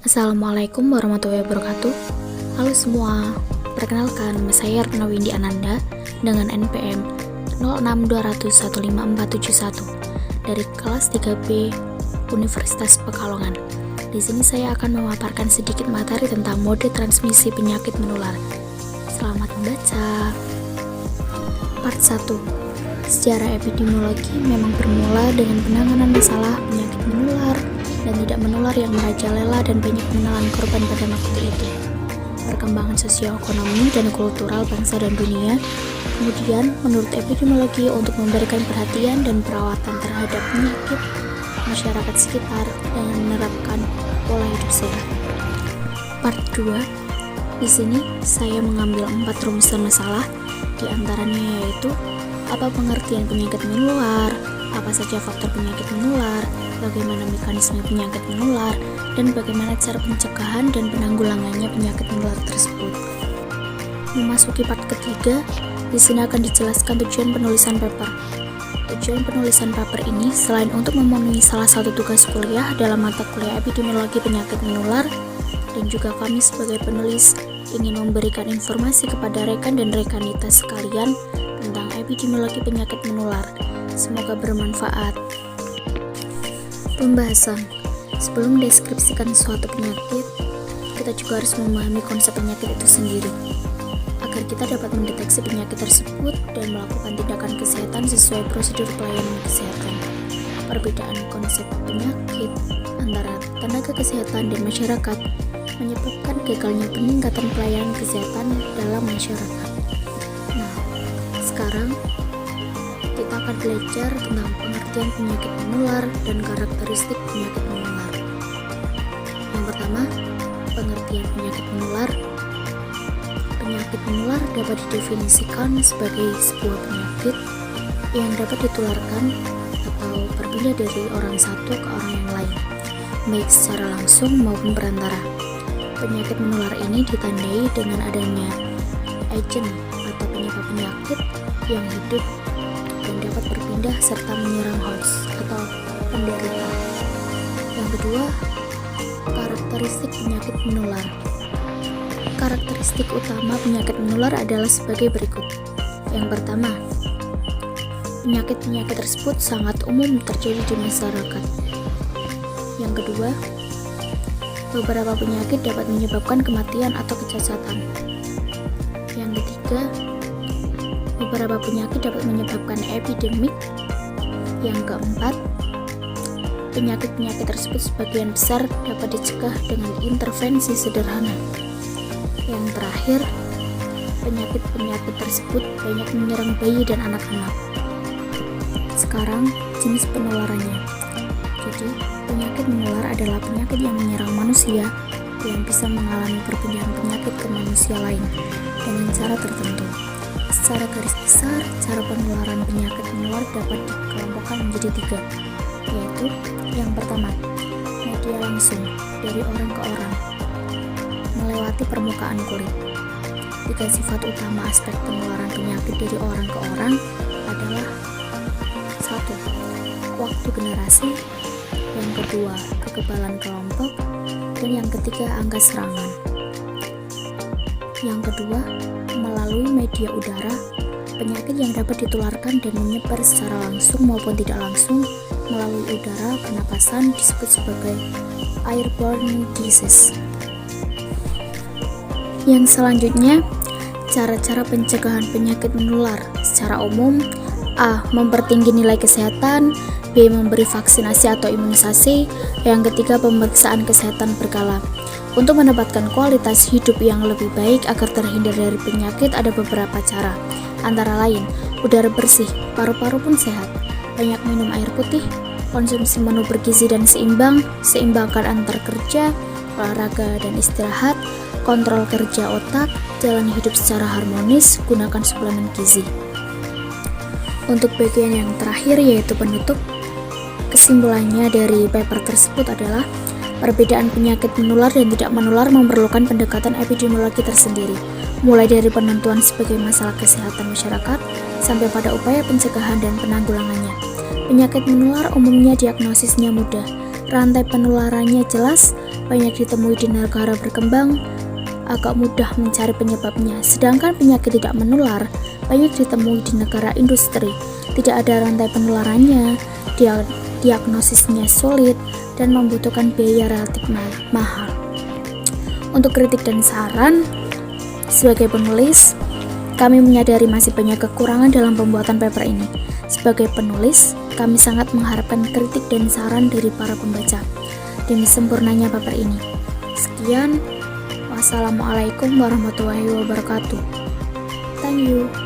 Assalamualaikum warahmatullahi wabarakatuh. Halo semua, perkenalkan nama saya Retno Windy Ananda dengan NPM 0620154471 dari kelas 3B Universitas Pekalongan. Di sini saya akan memaparkan sedikit materi tentang mode transmisi penyakit menular. Selamat membaca. Part 1. Sejarah epidemiologi memang bermula dengan penanganan masalah penyakit menular dan tidak menular yang merajalela dan banyak menelan korban pada waktu itu. Perkembangan sosioekonomi dan kultural bangsa dan dunia, kemudian menurut epidemiologi untuk memberikan perhatian dan perawatan terhadap penyakit masyarakat sekitar dengan menerapkan pola hidup sehat. Part 2. Di sini saya mengambil 4 rumusan masalah, di antaranya yaitu apa pengertian penyakit menular, apa saja faktor penyakit menular, bagaimana mekanisme penyakit menular, dan bagaimana cara pencegahan dan penanggulangannya penyakit menular tersebut. Memasuki part ketiga, di sini akan dijelaskan tujuan penulisan paper. Tujuan penulisan paper ini selain untuk memenuhi salah satu tugas kuliah dalam mata kuliah epidemiologi penyakit menular, dan juga kami sebagai penulis ingin memberikan informasi kepada rekan dan rekanita sekalian tentang epidemiologi penyakit menular. Semoga bermanfaat. Pembahasan. Sebelum mendeskripsikan suatu penyakit, kita juga harus memahami konsep penyakit itu sendiri, agar kita dapat mendeteksi penyakit tersebut dan melakukan tindakan kesehatan sesuai prosedur pelayanan kesehatan. Perbedaan konsep penyakit antara tenaga kesehatan dan masyarakat menyebabkan gagalnya peningkatan pelayanan kesehatan dalam masyarakat. Nah, sekarang kita akan belajar tentang pengertian penyakit menular dan karakteristik penyakit menular. Yang pertama, pengertian penyakit menular. Penyakit menular dapat didefinisikan sebagai sebuah penyakit yang dapat ditularkan atau berpindah dari orang satu ke orang yang lain, baik secara langsung maupun perantara. Penyakit menular ini ditandai dengan adanya agen atau penyebab penyakit yang hidup dan dapat berpindah serta menyerang host atau penderita. Yang kedua, karakteristik penyakit menular. Karakteristik utama penyakit menular adalah sebagai berikut. Yang pertama, penyakit-penyakit tersebut sangat umum terjadi di masyarakat. Yang kedua, beberapa penyakit dapat menyebabkan kematian atau kecacatan. Yang ketiga, beberapa penyakit dapat menyebabkan epidemik. Yang keempat, penyakit-penyakit tersebut sebagian besar dapat dicegah dengan intervensi sederhana. Yang terakhir, penyakit-penyakit tersebut banyak menyerang bayi dan anak-anak. Sekarang, jenis penularannya. Jadi, penyakit menular adalah penyakit yang menyerang manusia yang bisa mengalami perpindahan penyakit ke manusia lain dengan cara tertentu. Secara garis besar, cara penularan penyakit menular dapat dikelompokkan menjadi 3, yaitu yang pertama, media langsung dari orang ke orang, melewati permukaan kulit. 3 sifat utama aspek penularan penyakit dari orang ke orang adalah 1. Waktu generasi, yang kedua, kekebalan kelompok, dan yang ketiga, angka serangan. Yang kedua, melalui media udara, penyakit yang dapat ditularkan dan menyebar secara langsung maupun tidak langsung melalui udara pernapasan disebut sebagai airborne disease. Yang selanjutnya, cara-cara pencegahan penyakit menular secara umum. A. Mempertinggi nilai kesehatan. B. Memberi vaksinasi atau imunisasi. Yang ketiga, pemeriksaan kesehatan berkala. Untuk mendapatkan kualitas hidup yang lebih baik agar terhindar dari penyakit ada beberapa cara, antara lain udara bersih, paru-paru pun sehat, banyak minum air putih, konsumsi menu bergizi dan seimbang, seimbangkan antar kerja, olahraga dan istirahat, kontrol kerja otak, jalani hidup secara harmonis, gunakan suplemen gizi. Untuk bagian yang terakhir yaitu penutup, kesimpulannya dari paper tersebut adalah perbedaan penyakit menular dan tidak menular memerlukan pendekatan epidemiologi tersendiri, mulai dari penentuan sebagai masalah kesehatan masyarakat sampai pada upaya pencegahan dan penanggulangannya. Penyakit menular umumnya diagnosisnya mudah, rantai penularannya jelas, banyak ditemui di negara berkembang, agak mudah mencari penyebabnya. Sedangkan penyakit tidak menular banyak ditemui di negara industri, tidak ada rantai penularannya, diagnosisnya sulit, dan membutuhkan biaya relatif mahal. Untuk kritik dan saran, sebagai penulis, kami menyadari masih banyak kekurangan dalam pembuatan paper ini. Sebagai penulis, kami sangat mengharapkan kritik dan saran dari para pembaca demi sempurnanya paper ini. Sekian, wassalamualaikum warahmatullahi wabarakatuh. Thank you.